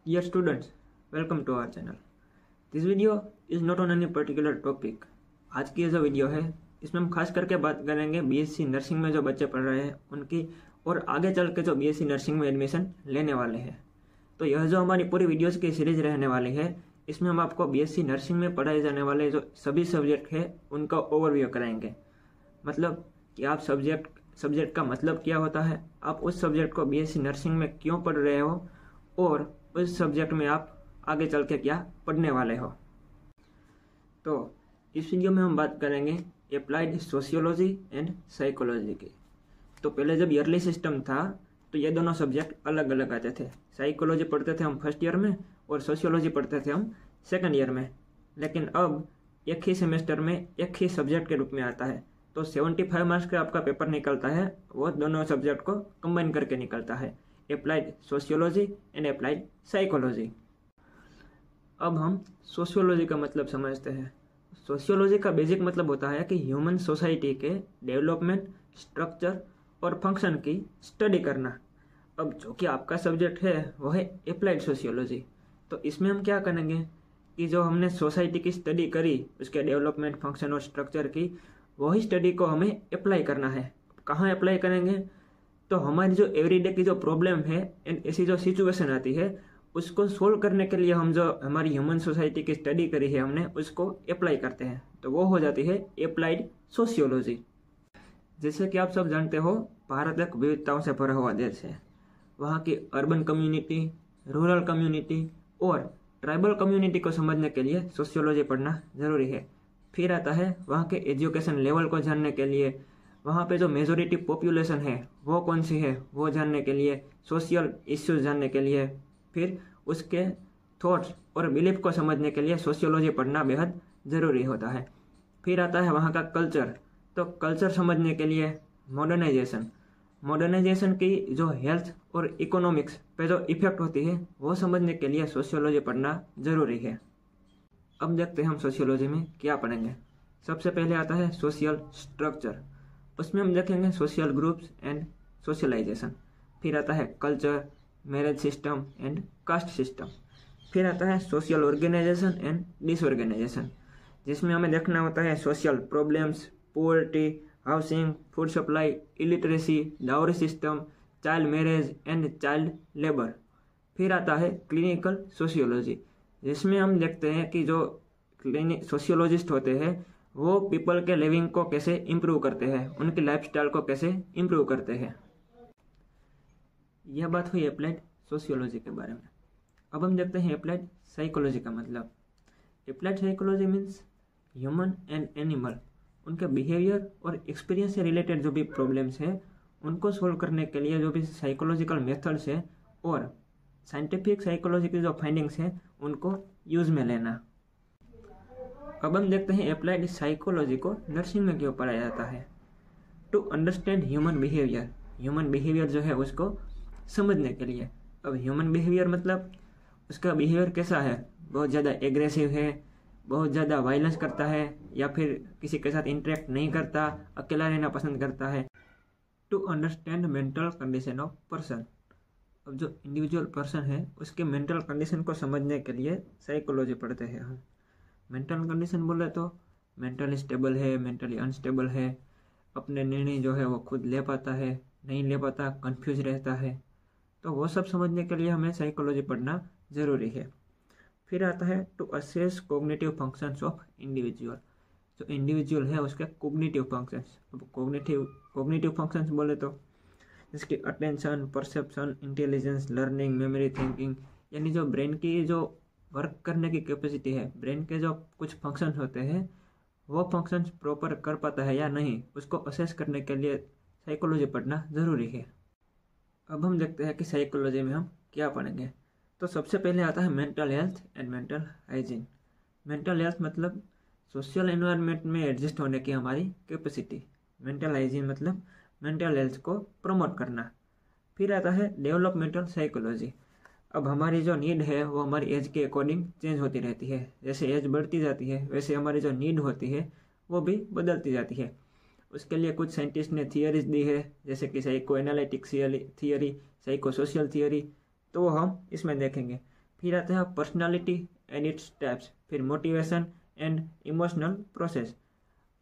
Dear students, welcome to our channel. This video is not on any particular topic. आज की जो video है इसमें हम खास करके बात करेंगे बीएससी नर्सिंग में जो बच्चे पढ़ रहे हैं उनकी और आगे चल के जो बीएससी नर्सिंग में एडमिशन लेने वाले हैं। तो यह जो हमारी पूरी वीडियोस की सीरीज रहने वाली है इसमें हम आपको बीएससी नर्सिंग में पढ़ाए जाने वाले जो सभी सब्जेक्ट है उनका ओवरव्यू कराएंगे। मतलब कि आप सब्जेक्ट का मतलब क्या होता है, आप उस सब्जेक्ट को बीएससी नर्सिंग में क्यों पढ़ रहे हो और उस सब्जेक्ट में आप आगे चल के क्या पढ़ने वाले हो। तो इस वीडियो में हम बात करेंगे अप्लाइड सोशियोलॉजी एंड साइकोलॉजी की। तो पहले जब ईयरली सिस्टम था तो ये दोनों सब्जेक्ट अलग अलग आते थे। साइकोलॉजी पढ़ते थे हम फर्स्ट ईयर में और सोशियोलॉजी पढ़ते थे हम सेकंड ईयर में। लेकिन अब एक ही सेमेस्टर में एक ही सब्जेक्ट के रूप में आता है। तो 75 मार्क्स का आपका पेपर निकलता है, वो दोनों सब्जेक्ट को कंबाइन करके निकलता है, applied sociology and applied psychology. अब हम सोशियोलॉजी का मतलब समझते हैं। सोशियोलॉजी का बेसिक मतलब होता है कि ह्यूमन सोसाइटी के डेवलपमेंट, स्ट्रक्चर और फंक्शन की स्टडी करना। अब जो कि आपका सब्जेक्ट है वो है अप्लाइड सोशियोलॉजी। तो इसमें हम क्या करेंगे कि जो हमने सोसाइटी की स्टडी करी, उसके डेवलपमेंट, फंक्शन और स्ट्रक्चर की, वही स्टडी को हमें अप्लाई करना है। कहाँ अप्लाई करेंगे? तो हमारी जो एवरीडे की जो प्रॉब्लम है एंड ऐसी जो सिचुएशन आती है उसको सोल्व करने के लिए हम जो हमारी ह्यूमन सोसाइटी की स्टडी करी है हमने उसको अप्लाई करते हैं। तो वो हो जाती है अप्लाइड सोशियोलॉजी। जैसे कि आप सब जानते हो, भारत एक विविधताओं से भरा हुआ देश है। वहाँ की अर्बन कम्युनिटी, रूरल कम्युनिटी और ट्राइबल कम्युनिटी को समझने के लिए सोशियोलॉजी पढ़ना ज़रूरी है। फिर आता है वहाँ के एजुकेशन लेवल को जानने के लिए, वहाँ पे जो मेजोरिटी पॉपुलेशन है वो कौन सी है वो जानने के लिए, सोशल इश्यूज जानने के लिए, फिर उसके थॉट्स और बिलीफ को समझने के लिए सोशियोलॉजी पढ़ना बेहद ज़रूरी होता है। फिर आता है वहाँ का कल्चर। तो कल्चर समझने के लिए मॉडर्नाइजेशन की जो हेल्थ और इकोनॉमिक्स पे जो इफेक्ट होती है वो समझने के लिए सोशियोलॉजी पढ़ना ज़रूरी है। अब देखते हैं हम सोशियोलॉजी में क्या पढ़ेंगे। सबसे पहले आता है सोशल स्ट्रक्चर। उसमें हम देखेंगे सोशल ग्रुप्स एंड सोशलाइजेशन। फिर आता है culture, marriage system and caste system. फिर आता है सोशल ऑर्गेनाइजेशन एंड डिसऑर्गेनाइजेशन, जिसमें हमें देखना होता है social problems, poverty, housing, food supply, illiteracy, dowry system, child marriage and child labour. फिर आता है क्लिनिकल सोशियोलॉजी, जिसमें हम देखते हैं कि जो सोशियोलॉजिस्ट होते हैं वो पीपल के लिविंग को कैसे इम्प्रूव करते हैं, उनकी लाइफस्टाइल को कैसे इम्प्रूव करते हैं। यह बात हुई अप्लाइड सोशियोलॉजी के बारे में। अब हम देखते हैं अप्लाइड साइकोलॉजी का मतलब। Applied psychology means human and animal, उनके बिहेवियर और एक्सपीरियंस से रिलेटेड जो भी प्रॉब्लम्स हैं उनको सोल्व करने के लिए जो भी साइकोलॉजिकल मेथड्स है और साइंटिफिक साइकोलॉजी की जो फाइंडिंग्स हैं उनको यूज में लेना। अब हम देखते हैं अप्लाइड साइकोलॉजी को नर्सिंग में क्यों पढ़ाया जाता है। टू अंडरस्टैंड ह्यूमन बिहेवियर जो है उसको समझने के लिए। अब ह्यूमन बिहेवियर मतलब उसका बिहेवियर कैसा है, बहुत ज़्यादा एग्रेसिव है, बहुत ज़्यादा वायलेंस करता है, या फिर किसी के साथ इंटरेक्ट नहीं करता, अकेला रहना पसंद करता है। To understand mental condition of person. अब जो इंडिविजुअल पर्सन है उसके मेंटल कंडीशन को समझने के लिए साइकोलॉजी पढ़ते हैं हम। मेंटल कंडीशन बोले तो मेंटली स्टेबल है, मेंटली अनस्टेबल है, अपने निर्णय जो है वो खुद ले पाता है, नहीं ले पाता, कंफ्यूज रहता है। तो वो सब समझने के लिए हमें साइकोलॉजी पढ़ना ज़रूरी है। फिर आता है to assess cognitive functions of individual. जो इंडिविजुअल है उसके कोग्निटिव फंक्शंस। अब कोग्निटिव फंक्शंस बोले तो जिसकी attention, perception, intelligence, learning, memory, thinking, यानी जो ब्रेन की जो वर्क करने की कैपेसिटी है, ब्रेन के जो कुछ फंक्शंस होते हैं वो फंक्शंस प्रॉपर कर पाता है या नहीं, उसको असेस करने के लिए साइकोलॉजी पढ़ना ज़रूरी है। अब हम देखते हैं कि साइकोलॉजी में हम क्या पढ़ेंगे। तो सबसे पहले आता है mental health and mental hygiene. Mental health मतलब सोशल एनवायरनमेंट में एडजस्ट होने की हमारी कैपेसिटी। मेंटल हाइजीन मतलब मेंटल हेल्थ को प्रमोट करना। फिर आता है डेवलपमेंटल साइकोलॉजी। अब हमारी जो नीड है वो हमारी एज के अकॉर्डिंग चेंज होती रहती है। जैसे एज बढ़ती जाती है वैसे हमारी जो नीड होती है वो भी बदलती जाती है। उसके लिए कुछ साइंटिस्ट ने थियरीज दी है, जैसे कि psycho analytic theory, psycho social theory. तो वो हम इसमें देखेंगे। फिर आता है पर्सनालिटी एंड इट्स टाइप्स, फिर मोटिवेशन एंड इमोशनल प्रोसेस।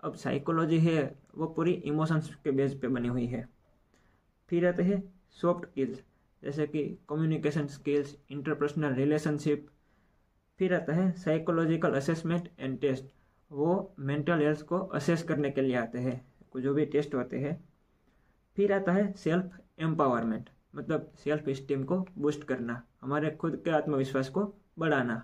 अब साइकोलॉजी है वो पूरी इमोशंस के बेस पे बनी हुई है। फिर आते हैं सॉफ्ट स्किल्स जैसे कि कम्युनिकेशन स्किल्स, इंटरपर्सनल रिलेशनशिप। फिर आता है साइकोलॉजिकल असेसमेंट एंड टेस्ट, वो मेंटल हेल्थ को असेस करने के लिए आते हैं, जो भी टेस्ट होते हैं। फिर आता है सेल्फ एम्पावरमेंट, मतलब सेल्फ स्टीम को बूस्ट करना, हमारे खुद के आत्मविश्वास को बढ़ाना।